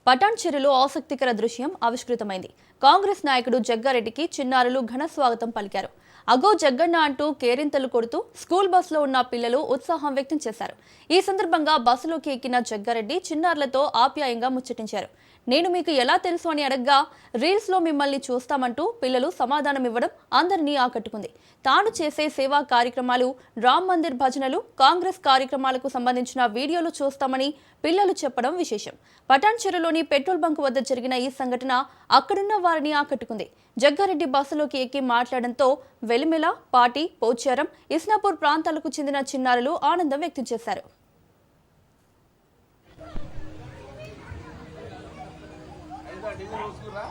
పటాన్ చెరువులో ఆసక్తికర దృశ్యం ఆవిష్కృతమైంది. కాంగ్రెస్ నాయకుడు జగ్గారెడ్డికి చిన్నారులు ఘన స్వాగతం పలికారు. అగో జగ్గన్న అంటూ కేరింతలు కొడుతూ స్కూల్ బస్సులో ఉన్న పిల్లలు ఉత్సాహం వ్యక్తం చేశారు. ఈ సందర్భంగా బస్సులోకి ఎక్కిన జగ్గారెడ్డి చిన్నారులతో ఆప్యాయంగా ముచ్చటించారు. నేను మీకు ఎలా తెలుసు అని అడగ్గా రీల్స్ లో మిమ్మల్ని చూస్తామంటూ పిల్లలు సమాధానం ఇవ్వడం అందరినీ ఆకట్టుకుంది. తాను చేసే సేవా కార్యక్రమాలు, రామ్ మందిర్ భజనలు, కాంగ్రెస్ కార్యక్రమాలకు సంబంధించిన వీడియోలు చూస్తామని పిల్లలు చెప్పడం విశేషం. పటాన్ చెరువులోని పెట్రోల్ బంక్ వద్ద జరిగిన ఈ సంఘటన అక్కడున్న వారిని ఆకట్టుకుంది. జగ్గారెడ్డి బస్సులోకి ఎక్కి మాట్లాడడంతో వెలిమెల, పాటి, పోచారం, ఇస్నాపూర్ ప్రాంతాలకు చెందిన చిన్నారులు ఆనందం వ్యక్తం చేశారు. డీజిల్ పోసుకురా.